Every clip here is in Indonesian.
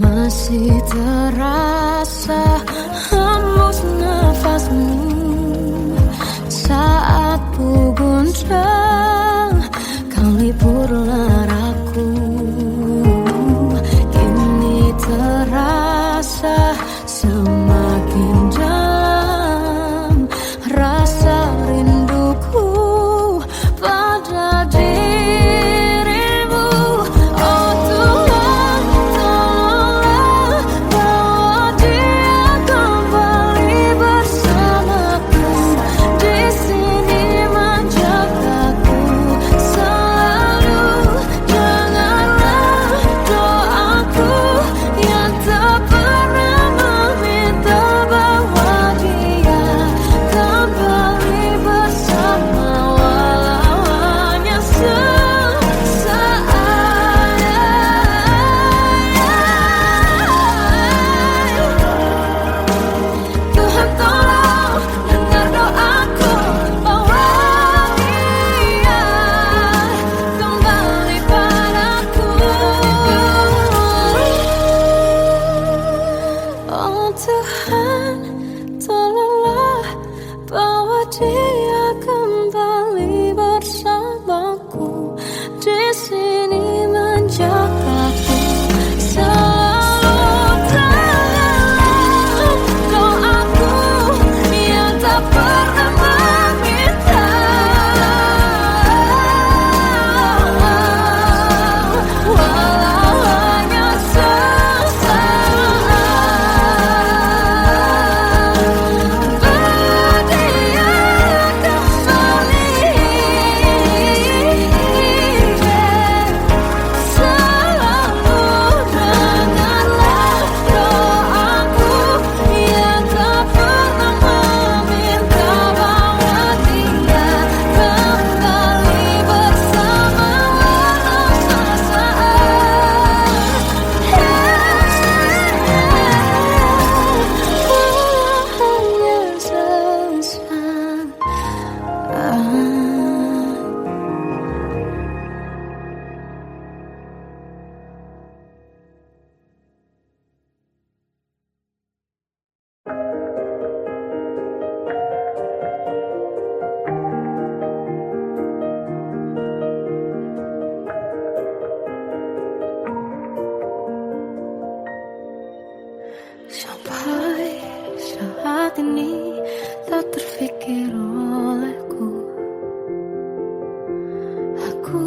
Masih terasa hembus nafasmu saat ku goncang, kau liburlah raku. Kini terasa semakin dalam rasa rinduku pada dirimu. Oh Tuhan, tolonglah bawa dia kembali bersamaku. Di sini menjagaku selalu. Janganlah doaku yang tak pernah meminta bawa dia kembali bersama, walau hanya sesaat. Tuhan tolong dengar doaku, bawa dia kembali padaku. Oh Tuhan, tolonglah bawa dia kembali bersamaku. Di sini menjagaku selalu. Janganlah doaku yang tak pernah meminta, walau hanya sesaat. Berdia kembali selalu. Dengarlah doaku yang tak pernah meminta, bawa dia kembali bersama, walau sesaat. Hanya sesaat. Sampai saat ini tak terfikir olehku, aku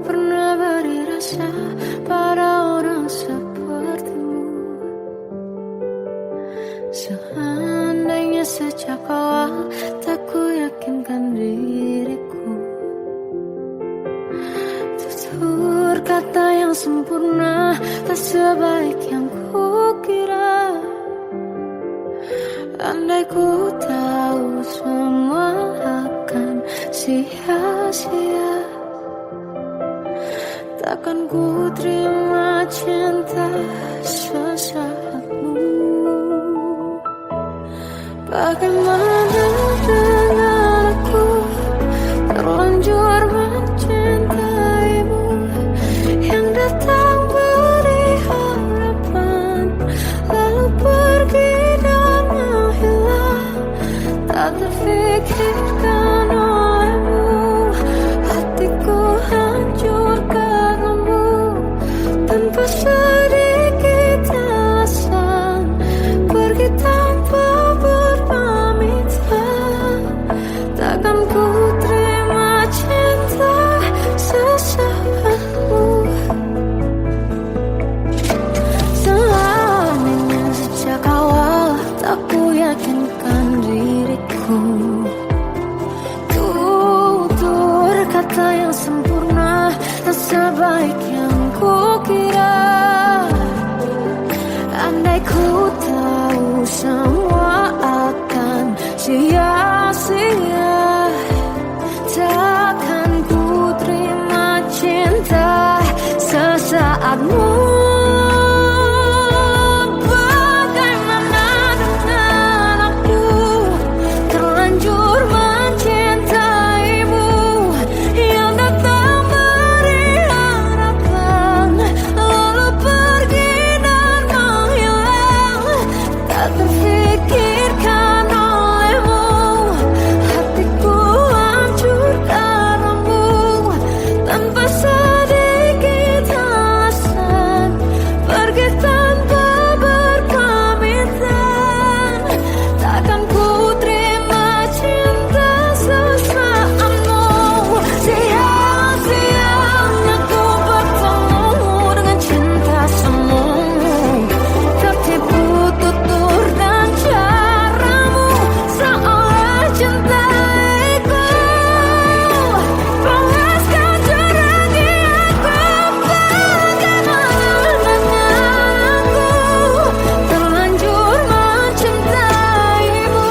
pernah beri rasa pada orang sepertimu. Seandainya sejak awal tak ku yakinkan diriku, tutur kata yang sempurna tak sebaik yang kukira. Andai ku tahu semua akan sia-sia, takkan ku terima cinta sesaatmu. Bagaimana dengan aku terlanjur mencintaimu, yang datang beri harapan lalu pergi dan menghilang, tak terfikirkan olehmu. Hatiku hancur karena Andai ku tahu semua akan sia-sia, takkan ku terima cinta sesaatmu. Bagaimana dengan aku, terlanjur mencintaimu, yang datang beri harapan, lalu pergi dan menghilang, tak terfikirkan olehmu. Hatiku hancur karenamu, tanpa sedikit alasan, pergi tanpa berpamitan. Takkan ku terima cinta sesaatmu. Sia-sianya ku bertemu dengan cinta semu, tertipu tutur dan caramu, seolah cintaiku. Panaskan jerami aku, bagaimana dengan aku, terlanjur mencintaimu,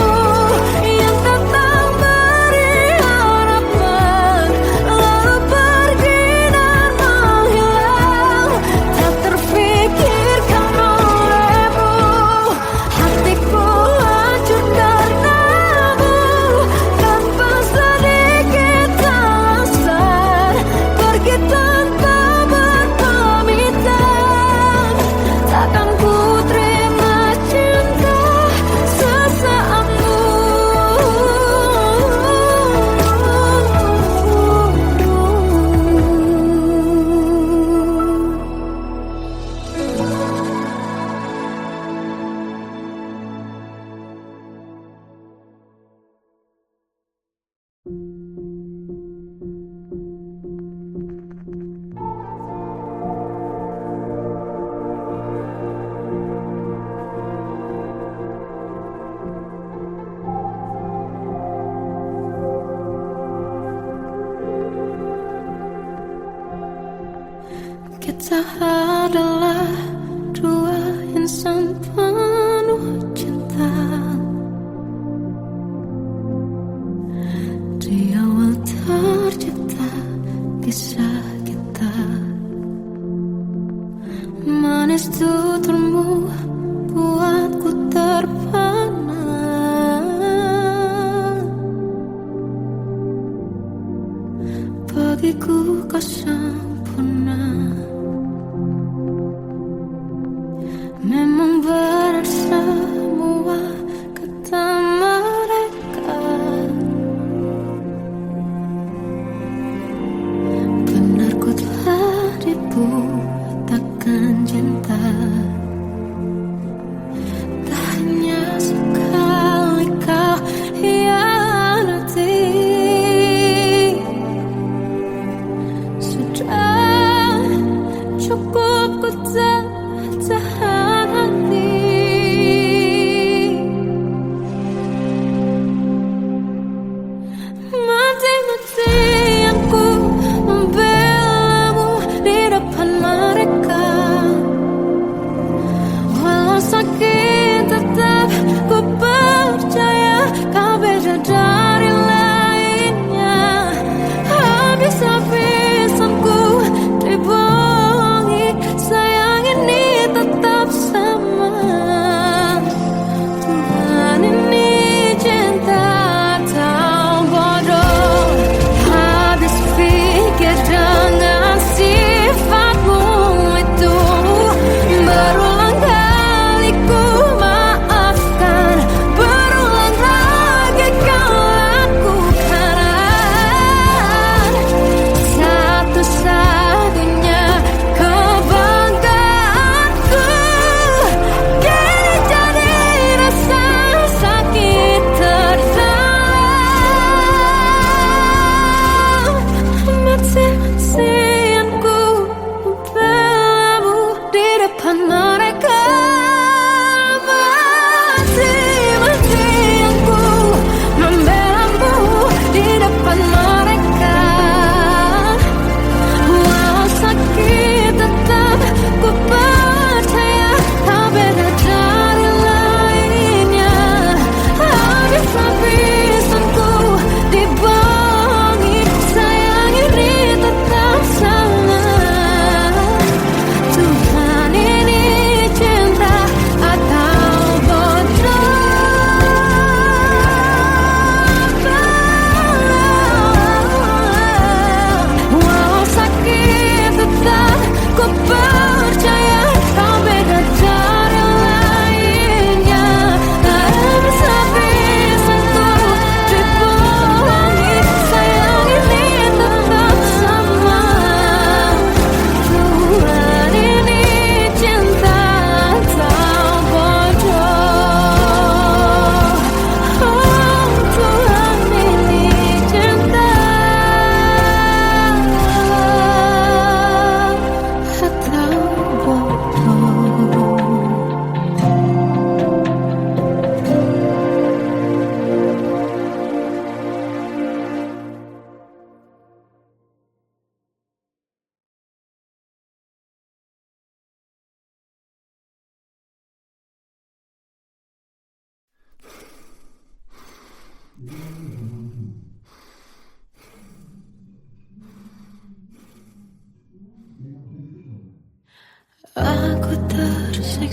yang datang beri harapan, lalu pergi dan menghilang, tak terfikirkan olehmu. Hatiku hancur karenamu, tanpa sedikit alasan, pergi tanpa berpamitan. Takkan ku terima cinta sesaatmu. Kita adalah dua insan penuh cinta. Di awal tercipta kisah kita, manis tuturmu buatku terpana. Bagiku kau sempurna, memang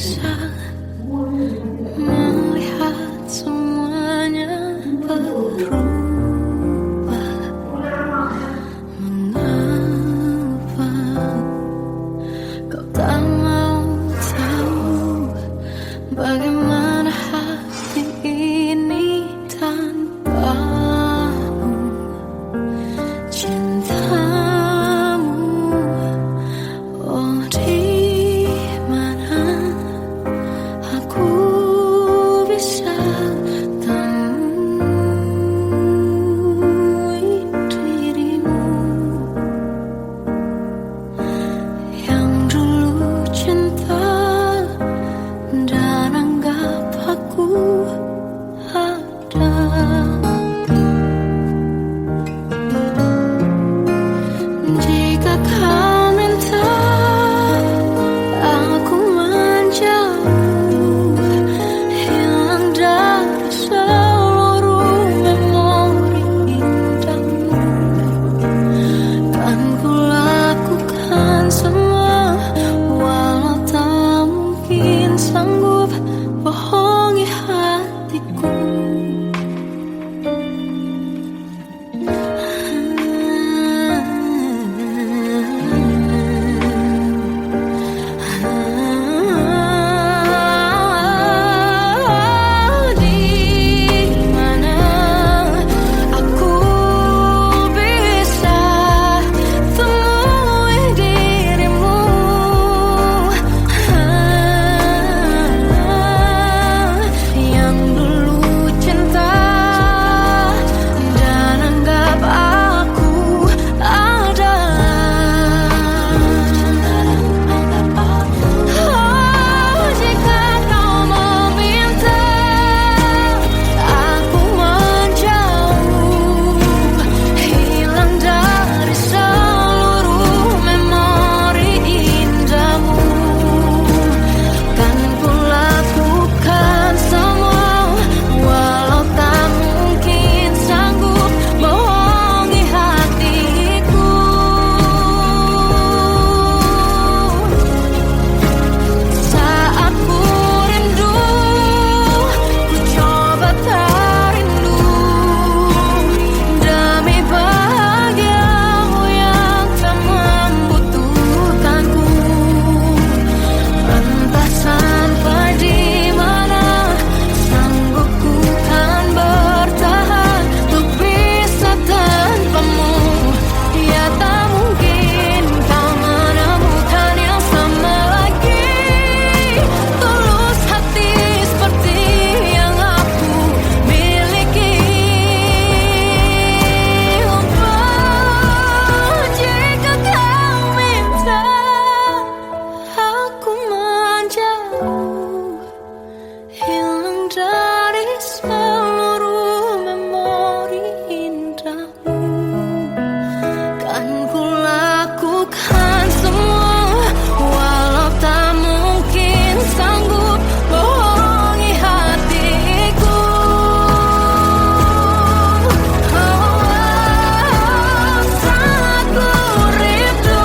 tersiksa melihat semuanya berubah. Mengapa kau tak mau tahu bagaimana hati ini tanpamu? Cintamu, oh di mana aku bisa temui dirimu yang dulu cinta dan anggap aku ada. Jika kau minta aku menjauh, hilang dari seluruh memori indahmu, kan ku lakukan semua, walau tak mungkin sanggup bohongi hatiku. Di mana aku bisa temui dirimu yang dulu cinta dan anggap aku ada. Oh, jika kau meminta aku menjauh, hilang dari seluruh memori indahmu, kan ku lakukan semua, walau tak mungkin sanggup bohongi hatiku. Saat ku rindu, ku coba tak rindu, demi bahagiamu yang tak membutuhkanku. Entah sampai di mana sanggup ku kan bertahan untuk bisa tanpamu. Ya tak mungkin kau menemukan yang sama lagi, tulus hati seperti yang aku miliki. Oh, jika kau minta aku menjauh, hilang dari seluruh memori indahmu, kan ku lakukan semua, walau tak mungkin sanggup bohongi hatiku. Saat ku rindu,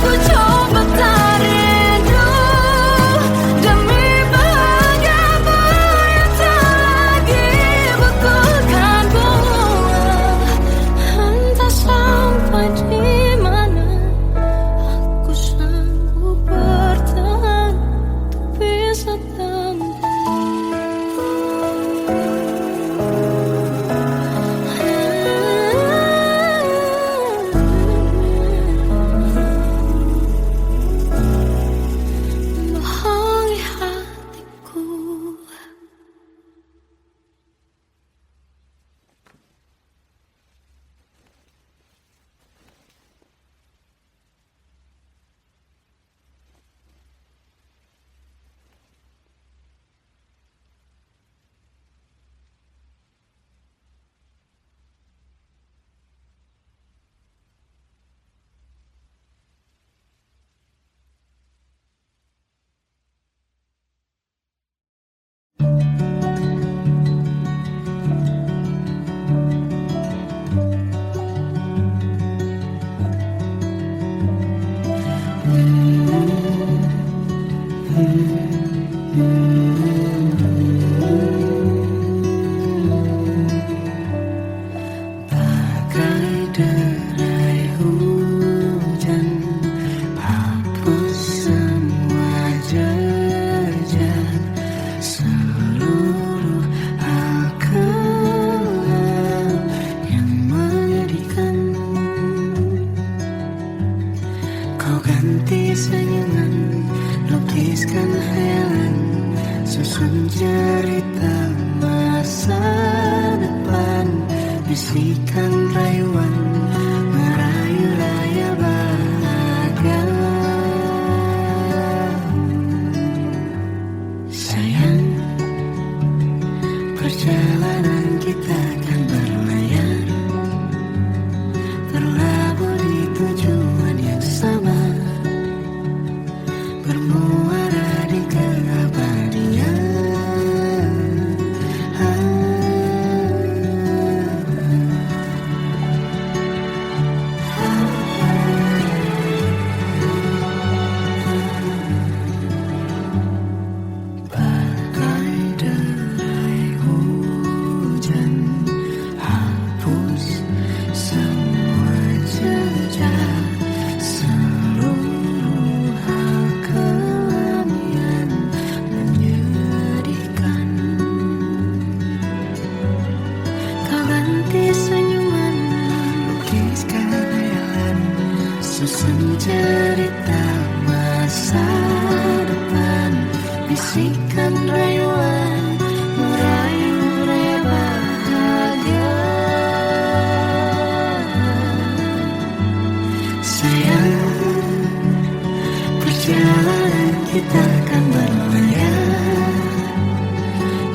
ku coba tak rindu, demi bahagiamu yang tak lagi butuhkanku. Entah sampai di mana aku sanggup bertahan untuk bisa bohongi hatiku. Sayang, perjalanan kita kan berlayar, berlabuh di tujuan yang sama, bermuara di keabadian. Susun cerita masa depan, bisikan rayuan, merayu raya bahagia. Sayang, perjalanan kita akan berlayar,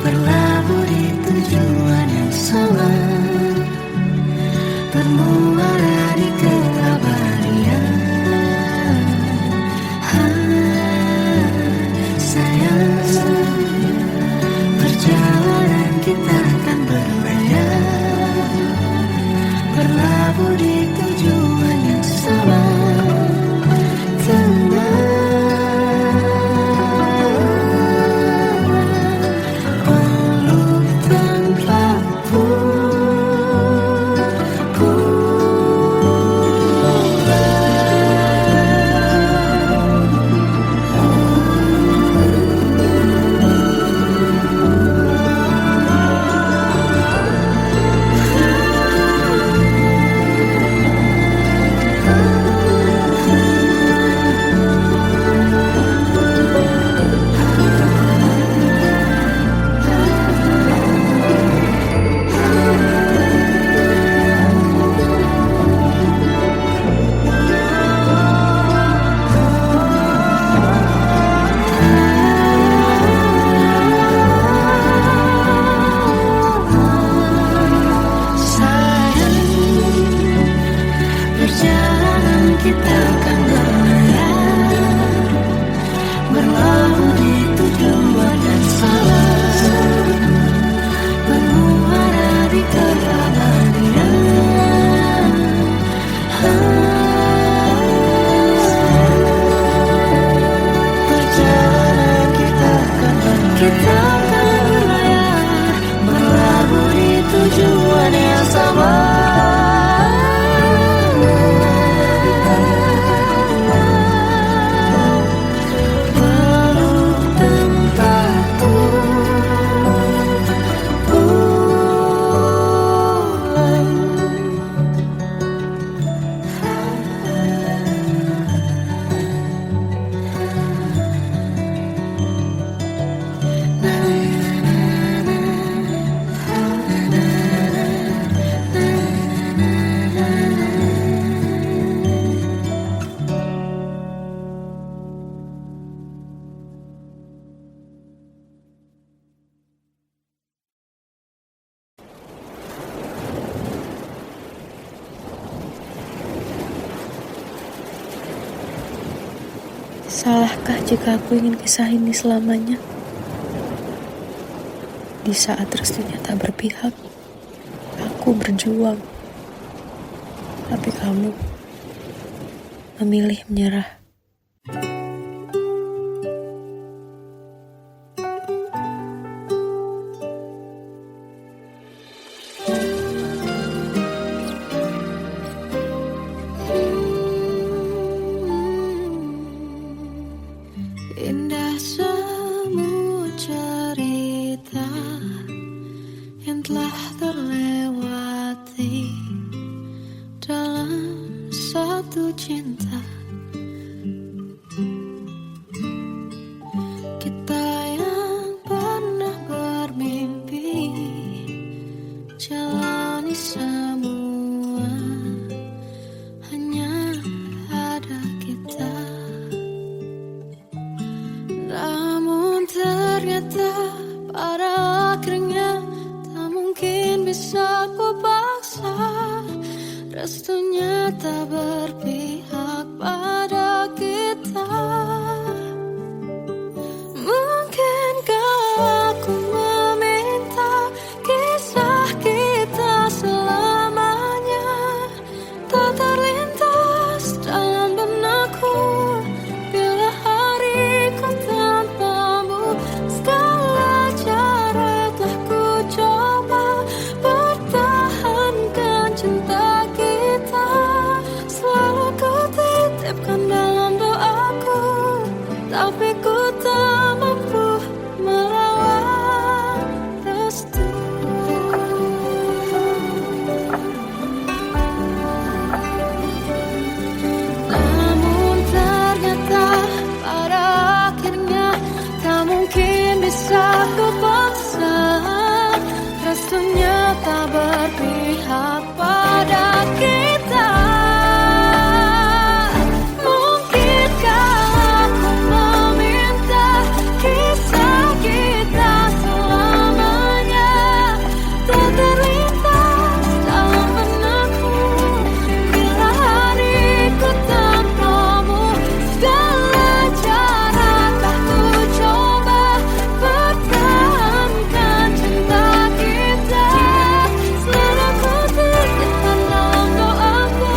berlabuh di tujuan yang sama, bermuara di keabadian. Perjalanan kita akan berlayar, berlabuh di tujuan yang sama. Peluk tanpaku. Kita akan berlayar, berlabuh di tujuan yang sama, bermuara di keabadian. Perjalanan kita akan berlayar, berlabuh di tujuan yang sama. Salahkah jika aku ingin kisah ini selamanya? Di saat restunya tak berpihak, aku berjuang. Tapi kamu memilih menyerah. Indah semua cerita yang telah terlewati dalam satu cinta ternyata pada akhirnya tak mungkin bisa ku paksa. Restunya tak berpihak pada kita. Mungkinkah aku meminta kisah kita selamanya tak terlintas dalam benakku bila hariku tanpamu. Segala cara telah ku coba pertahankan cinta kita. Selalu ku titipkan dalam doaku, tapi ku tak mampu melawan restu. Namun ternyata pada akhirnya tak mungkin bisa ku paksa. Restunya tak berpihak pada kita. Mungkinkah aku meminta kisah kita selamanya tak terlintas dalam benakku bila hariku tanpamu. Segala cara telah ku coba pertahankan cinta kita. Selalu ku titipkan dalam doaku,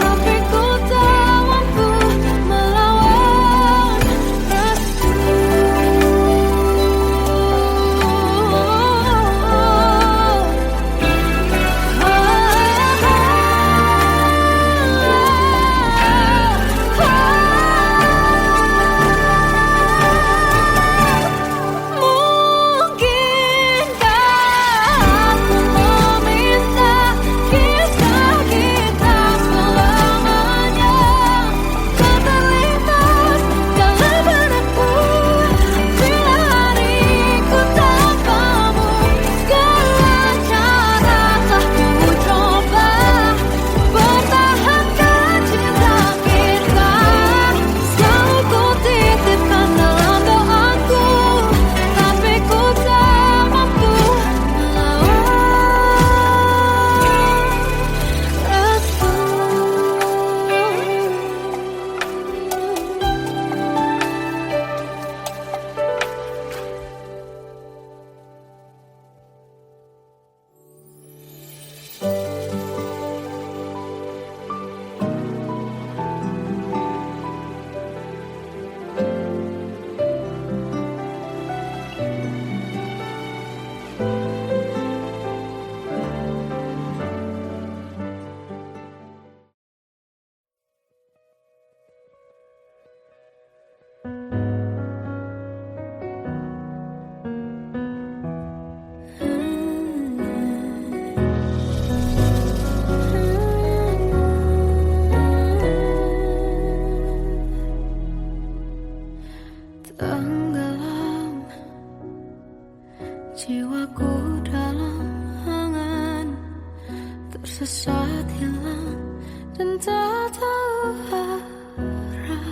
tapi ku tak mampu melawan restu. Mungkinkah aku meminta kisah kita selamanya tak terlintas dalam benakku bila hariku tanpamu. Segala cara telah ku coba pertahankan cinta kita. Selalu ku titipkan dalam doaku, tapi ku tak mampu melawan restu. Tenggelam jiwaku dalam angan, tersesat hilang dan tak tahu arah.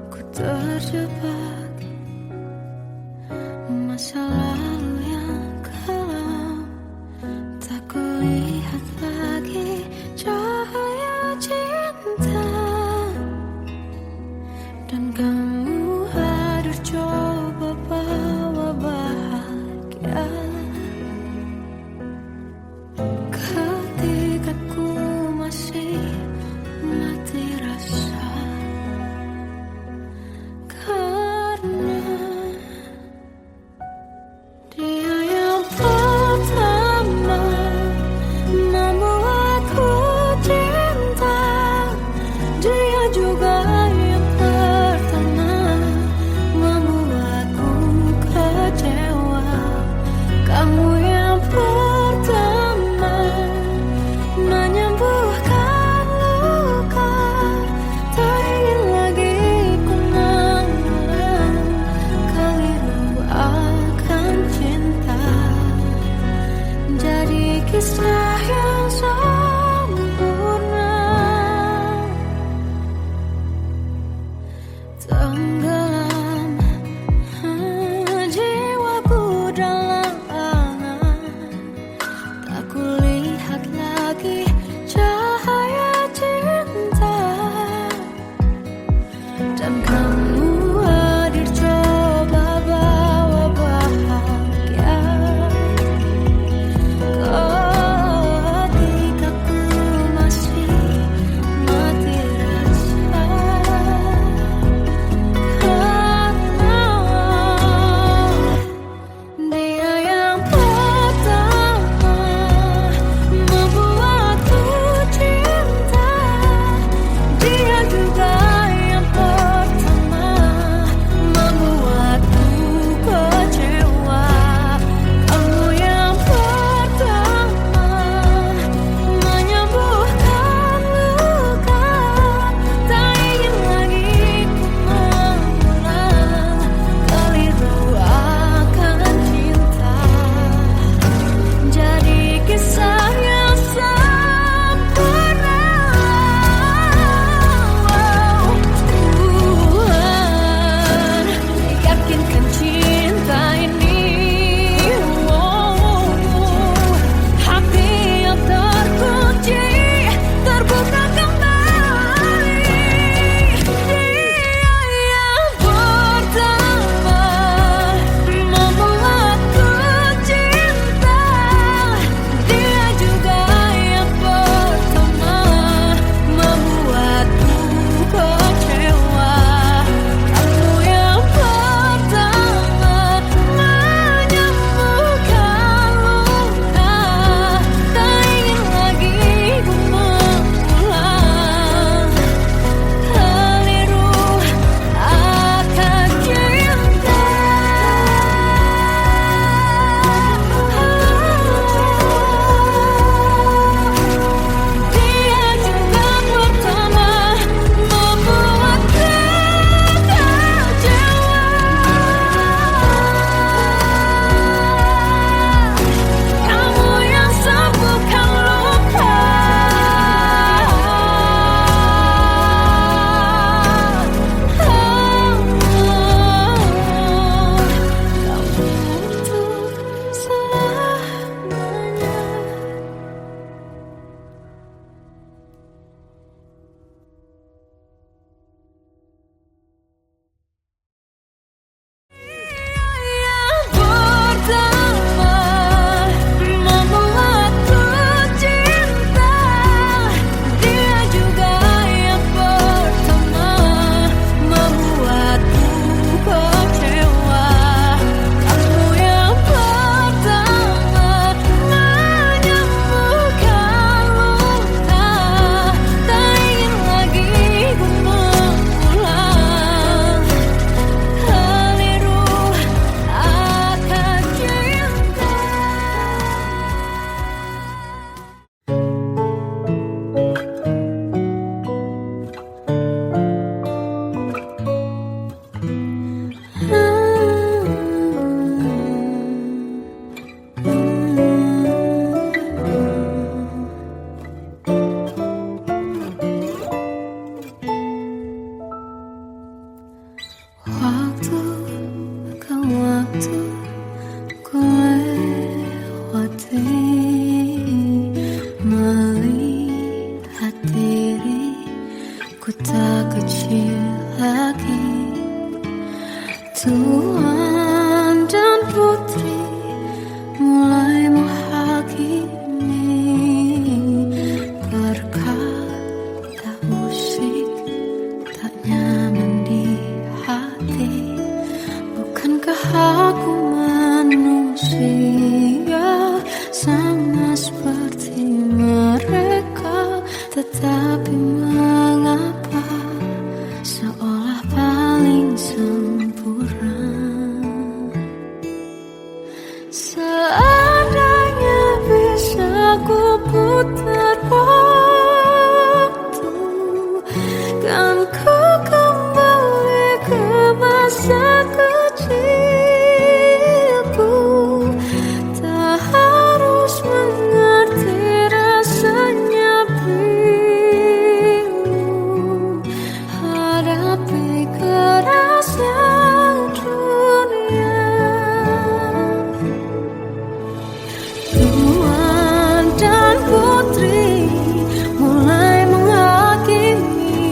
Ku terjebak masa lalu yang kelam, tak kulihat lagi cahaya cinta. Dan kamu hadir coba bawa bahagia ketika ku masih mati rasa. Karena waktu ku lewati, melihat diriku tak kecil lagi. Tuan dan putri mulai menghakimi, berkata musik tak nyaman di hati. Bukankah aku manusia sama seperti mereka? Tetapi mengapa seolah paling sempurna? Seandainya bisa ku putar waktu, kan ku kembali ke masa kecilku. Tak harus mengerti rasanya bingung, hadapi kerasnya dunia. Tuan dan putri mulai menghakimi,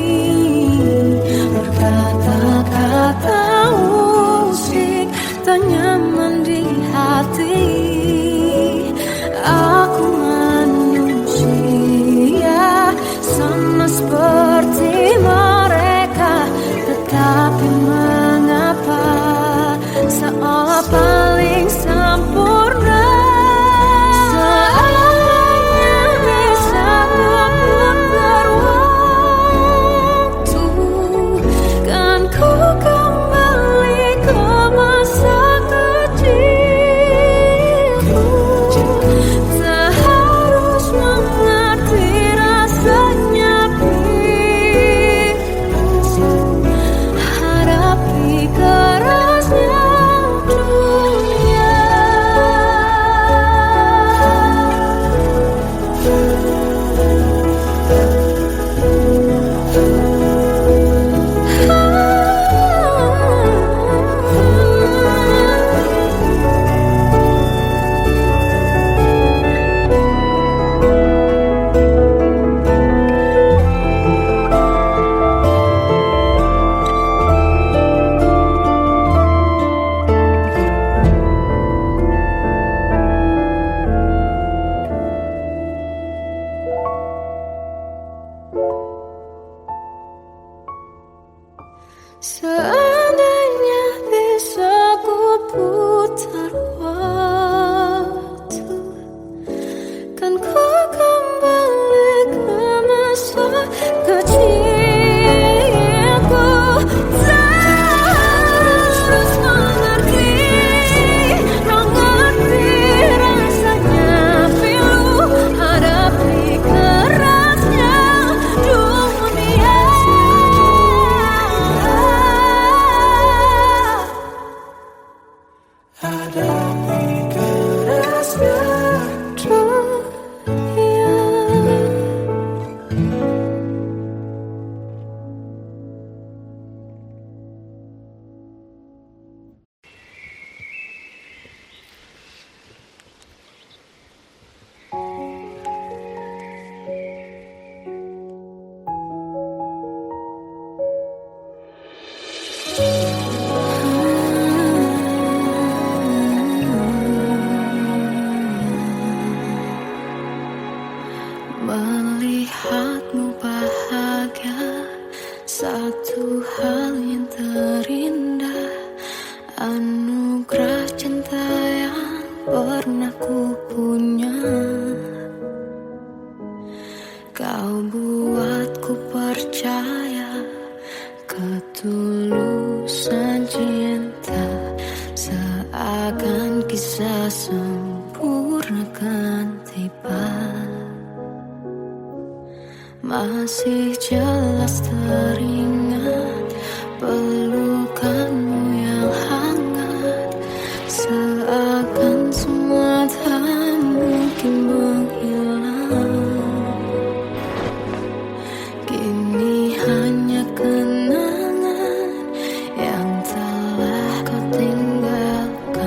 berkata-kata musik tak nyaman di hati. Aku manusia sama seperti mereka, tetapi mengapa seolah paling sempurna? Seandainya bisa ku putar waktu, kan ku kembali ke masa kecilku. Tak harus mengerti rasanya bingung, hadapi kerasnya dunia. Seandainya bisa ku putar waktu, kan ku kembali ke masa kecilku. Tak harus mengerti rasanya pilu, hadapi kerasnya dunia. Hadapi kerasnya dunia. Melihatmu bahagia, satu hal yang terindah, anugerah cinta yang pernah ku punya. Kau buatku percaya ketulusan cinta, seakan kisah sempurna kan tiba. Masih jelas teringat pelukanmu yang hangat, seakan semua tak mungkin menghilang. Kini hanya kenangan yang telah kau tinggalkan.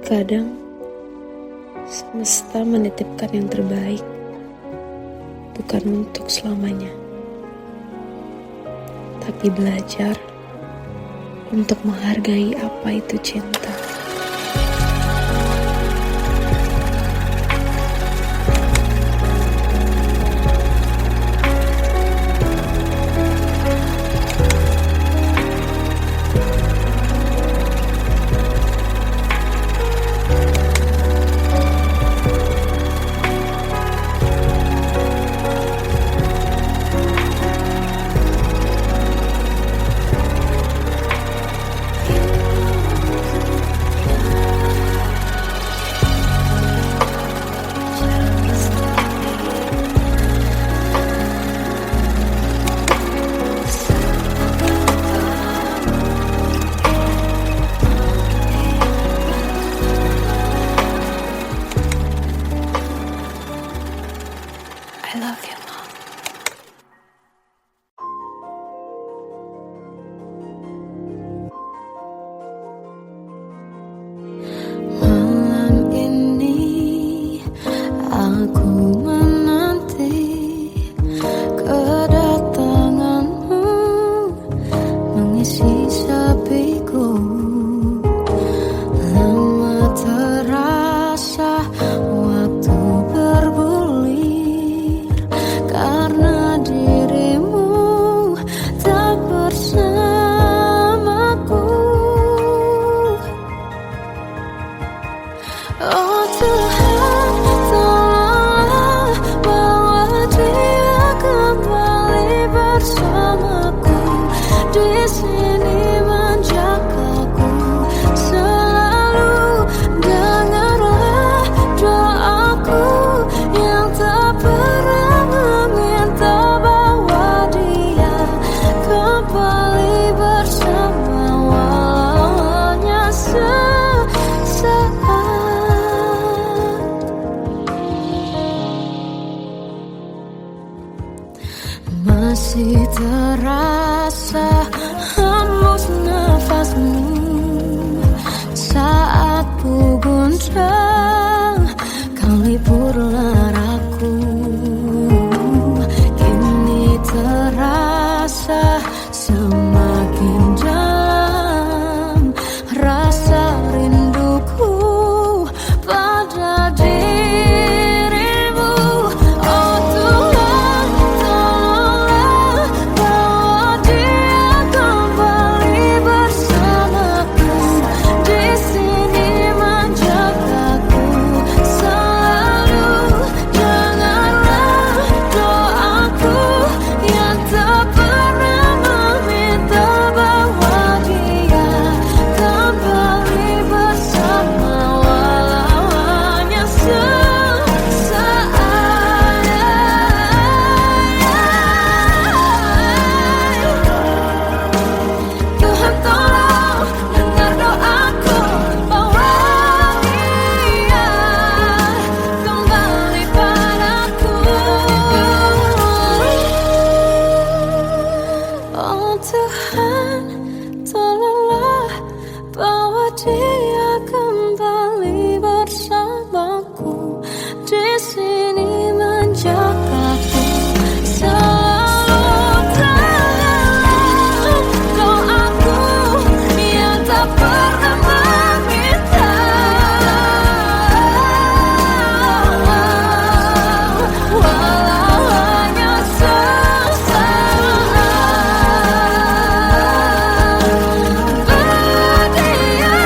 Kadang semesta menitipkan yang terbaik, bukan untuk selamanya, tapi belajar untuk menghargai apa itu cinta. I love you, Mom. Malam ini aku menanti kedatanganmu mengisi sepiku. Lama terasa waktu bergulir karena dirimu tak bersamaku. Oh Tuhan, tolonglah bawa dia kembali bersamaku. Di sini menjagaku selalu. Dengarlah doaku yang tak pernah meminta, bawa dia kembali bersama walau hanya sesaat. Masih terasa hembus nafasmu saat ku gundah kau liburlah aku. Kini terasa semakin dalam rasa rinduku pada dirimu. Oh Tuhan, tolonglah bawa dia kembali bersamaku. Di sini menjagaku selalu. Dengarlah doaku yang tak pernah meminta, bawa dia kembali bersama walau hanya sesaat. Tuhan tolong dengar doaku, bawa dia kembali padaku. Oh Tuhan, tolonglah bawa dia kembali bersamaku. Di sini menjagaku selalu. Dengarlah doaku yang tak pernah meminta, walau hanya sesaat. Bawa dia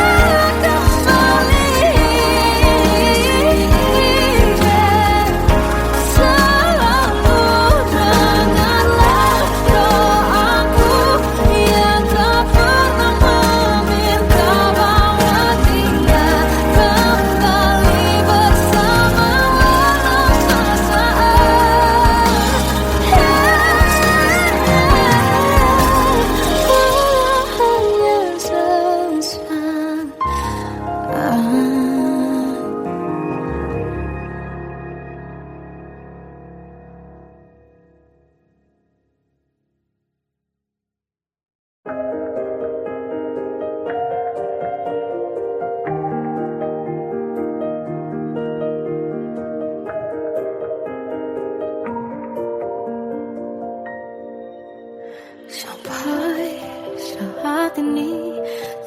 Sampai saat ini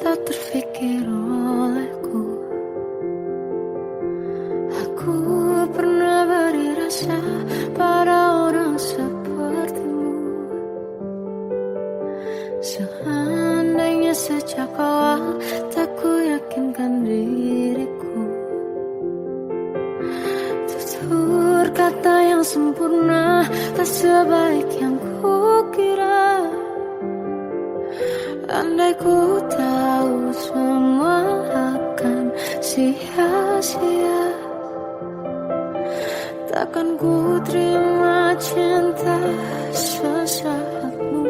tak terfikir olehku. Aku pernah beri rasa pada orang sepertimu. Seandainya sejak awal tak ku yakinkan diriku. Tutur kata yang sempurna tak sebaik yang ku kira. Andai ku tahu semua akan sia-sia, takkan ku terima cinta sesaatmu.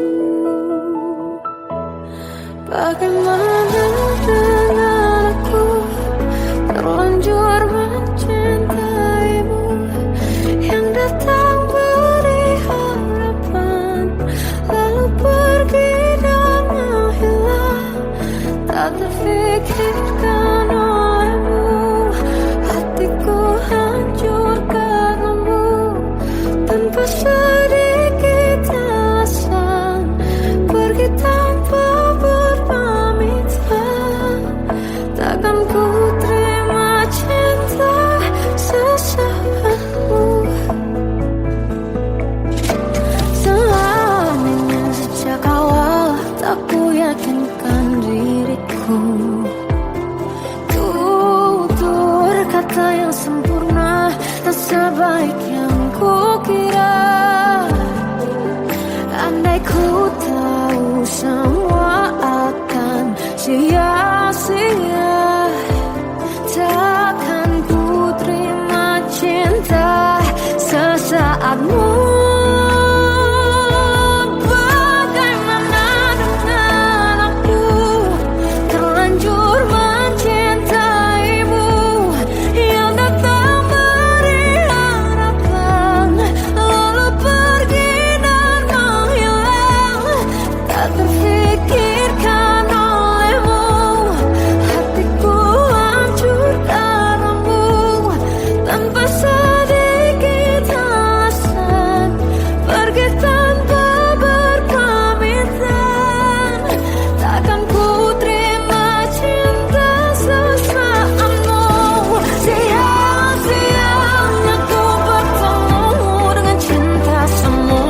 Bagaimana dengan aku terlanjur mencintaimu, yang datang beri harapan lalu pergi dan menghilang. Tak terfikirkan olehmu, hatiku hancur karenamu. Tanpa sedikit alasan pergi tanpa berpamitan. Takkan ku terima cinta sesaatmu. Selamanya sejak awal tak ku yakinkan diriku. Tutur kata yang sempurna tak sebaik yang ku kira. Andai ku tahu semua akan sia-sia, takkan ku terima cinta sesaatmu. Bagaimana dengan aku terlanjur mencintaimu, yang datang beri harapan lalu pergi dan menghilang. Tak terfikirkan olehmu, hatiku hancur karenamu. Tanpa sedikit alasan pergi tanpa berpamitan. Takkan ku terima cinta sesaatmu. Sia-sianya ku bertemu dengan cinta semu.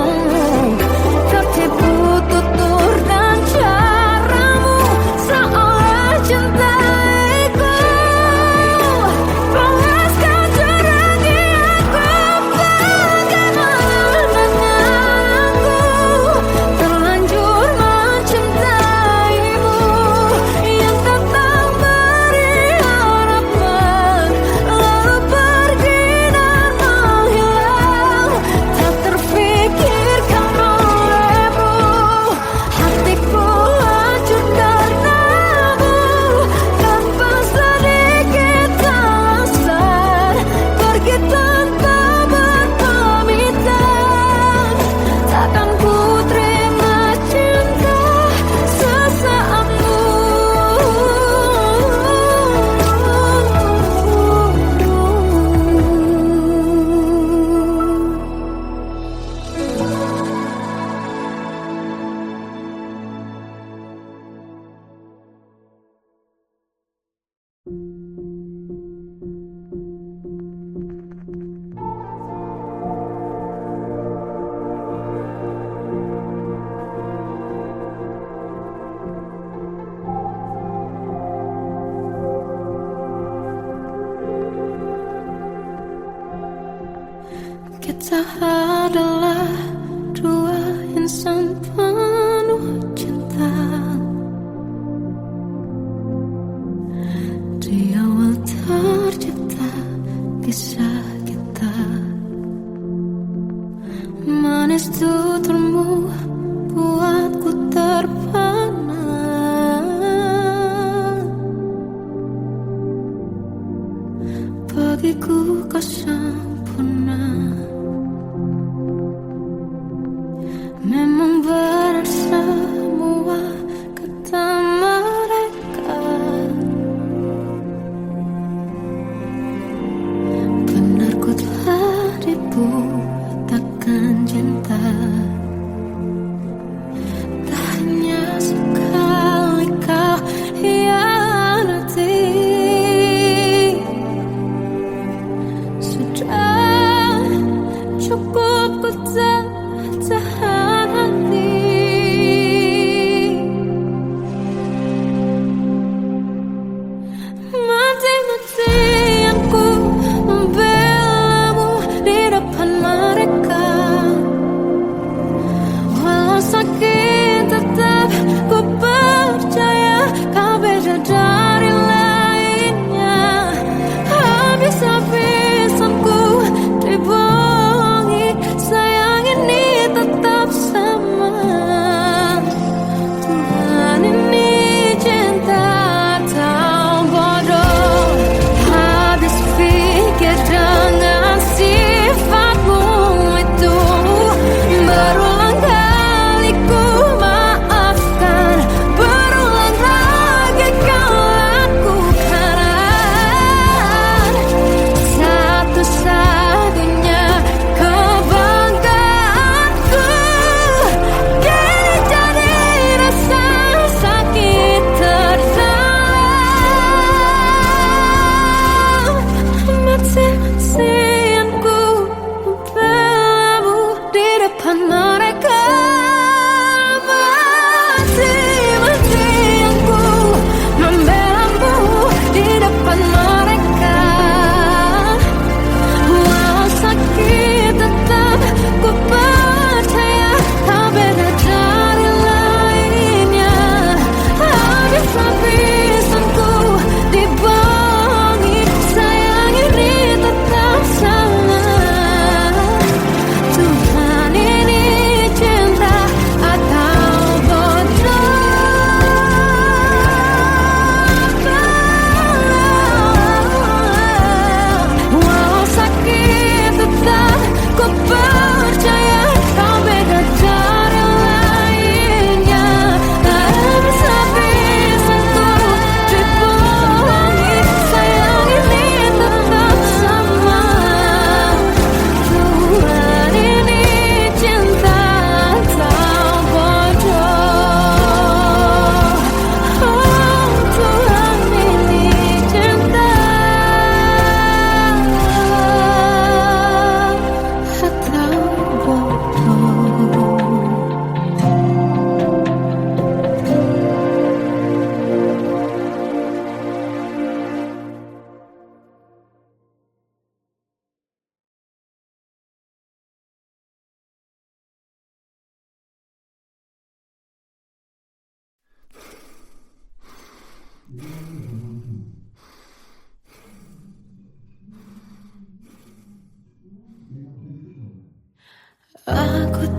Tertipu tutur dan caramu, seolah cintaiku. Panaskan terangi aku. Bagaimana dengan aku terlanjur mencintaimu, yang datang beri harapan lalu pergi dan menghilang. Tak terfikirkan olehmu, hatiku hancur karenamu. Tanpa sedikit alasan pergi tanpa berpamitan. Takkan ku terima cinta sesaatmu. Kita adalah dua insan penuh cinta. Di awal tercipta kisah kita. Manis tuturmu buatku terpana. Bagiku kau sempurna.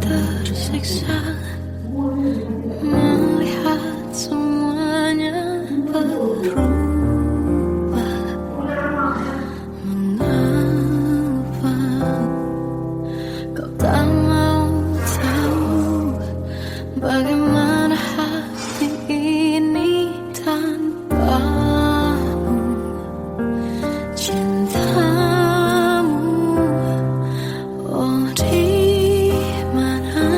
tersiksa melihat semuanya berubah. Mengapa kau tak mau tahu bagaimana hati ini tanpamu? Cintamu, oh di mana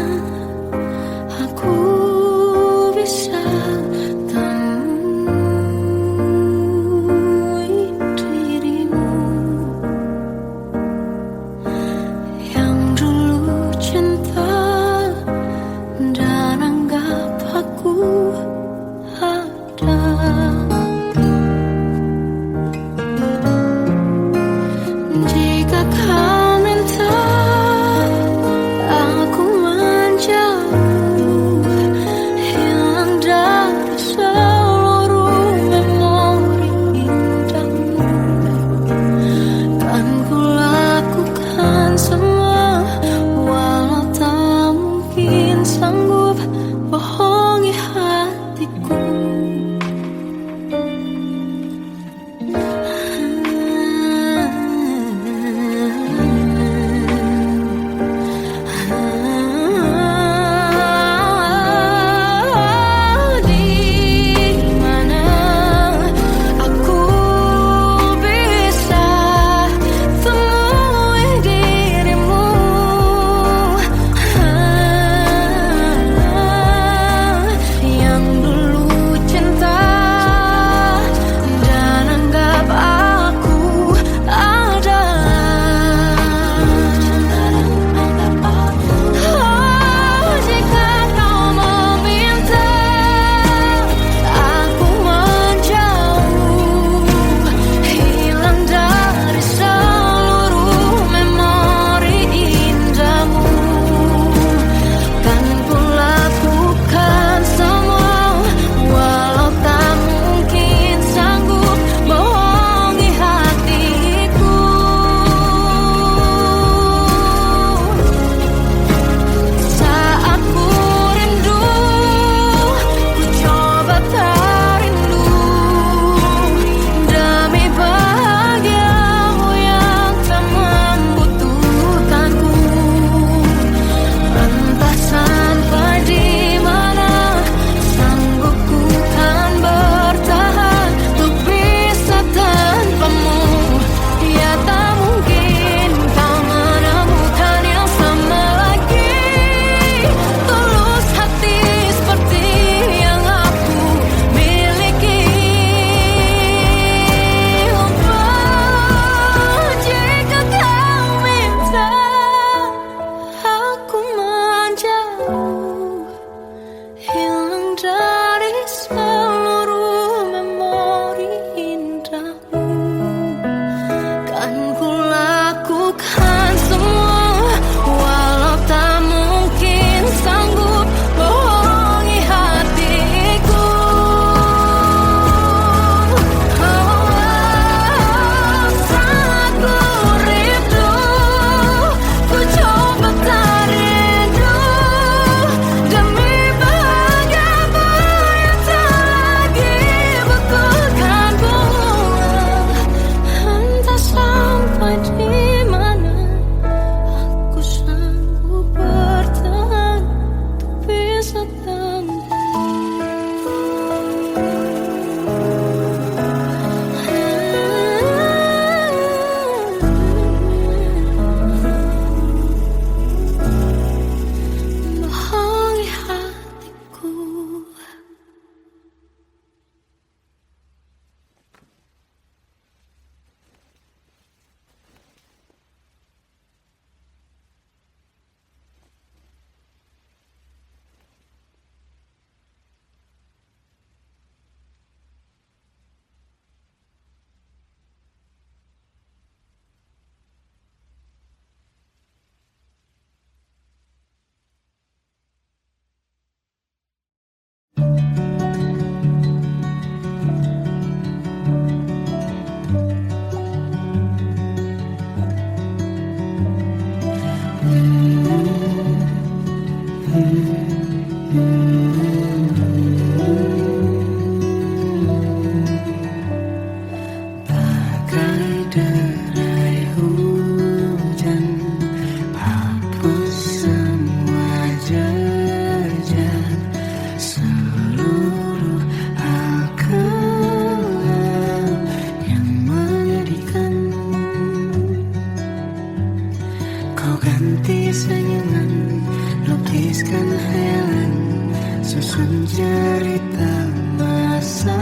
cerita masa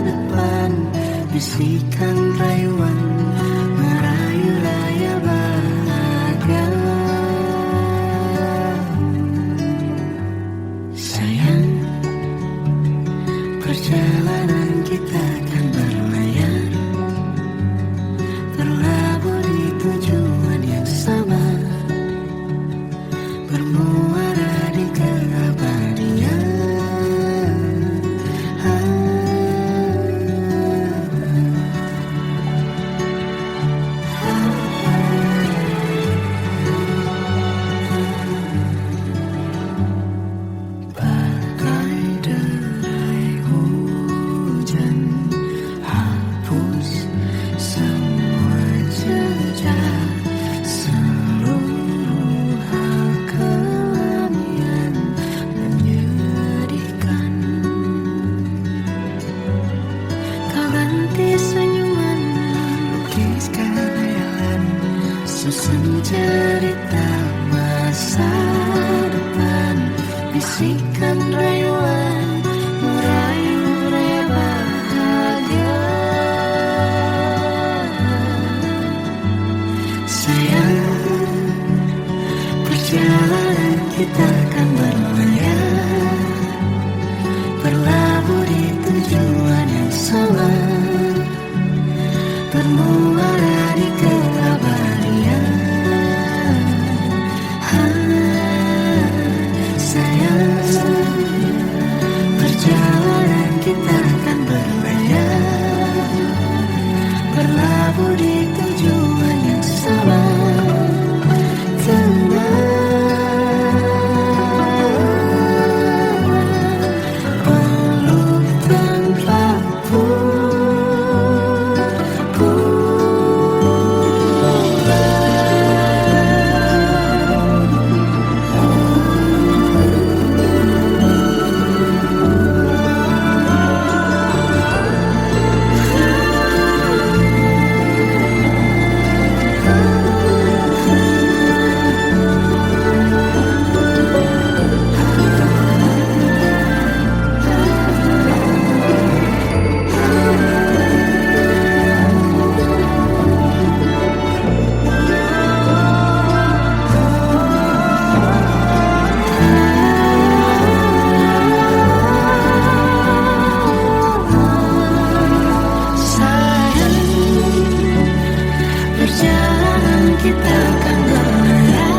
depan, bisikan rayuan merayu raya bahagia. Sayang, perjalanan kita akan berlayar, terlabur di tujuan yang sama, bermuara di keabadian. Bagai derai hujan, hapus semua jejak, seluruh hal kelam yang menyedihkan. Kau ganti senyuman, lukiskan hayalan, susun cerita masa depan, bisikan rayuan merayu raya bahagia. Sayang, perjalanan kita akan berlayar, berlabuh di tujuan yang sama, bermuara di keabadian. Sayang, perjalanan kita akan berlayar, berlabuh di tujuan yang sama, peluk tanpa kita akan berlayar,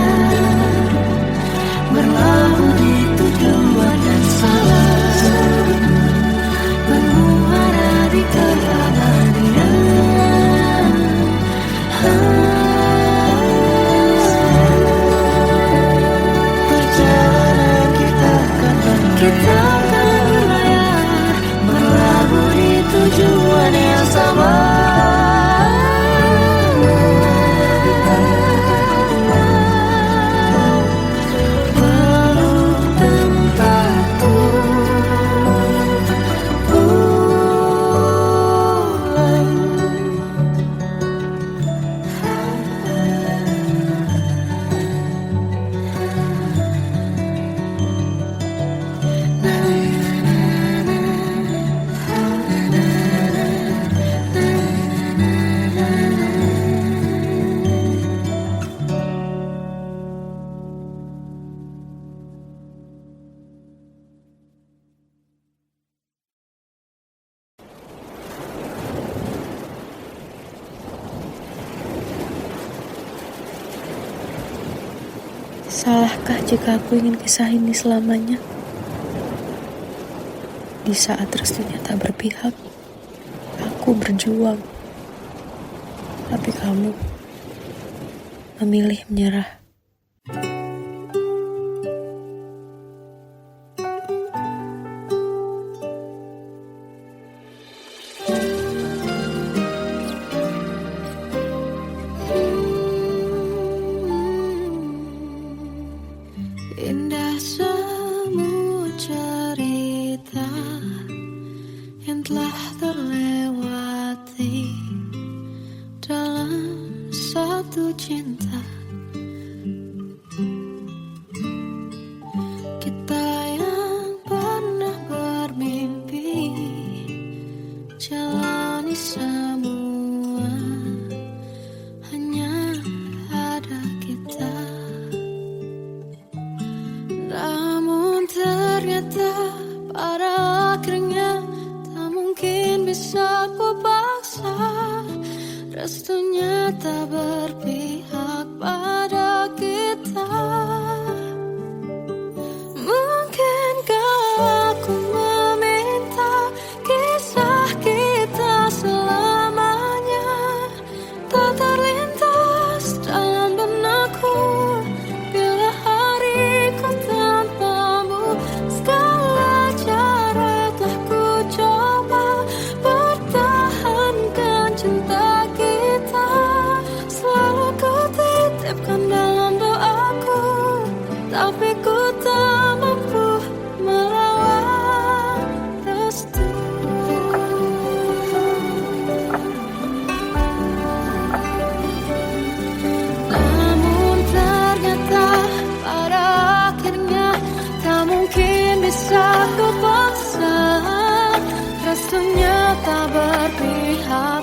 berlabuh di tujuan yang sama, bermuara di keabadian. Perjalanan kita akan berlayar, berlabuh di tujuan yang sama. Salahkah jika aku ingin kisah ini selamanya? Di saat restunya tak berpihak, aku berjuang. Tapi kamu memilih menyerah. Indah semua cerita yang telah terlewati dalam satu cinta. Kita yang pernah pada akhirnya tak mungkin bisa ku paksa. Restunya tak berpihak pada kita. Mungkinkah aku meminta kisah kita selamanya tak terlintas dalam benakku bila hariku tanpamu. Segala cara telah ku coba pertahankan cinta kita. Selalu ku titipkan dalam doaku, tapi ku tak mampu melawan restu. Namun ternyata pada akhirnya tak mungkin bisa ku paksa. Restunya tak berpihak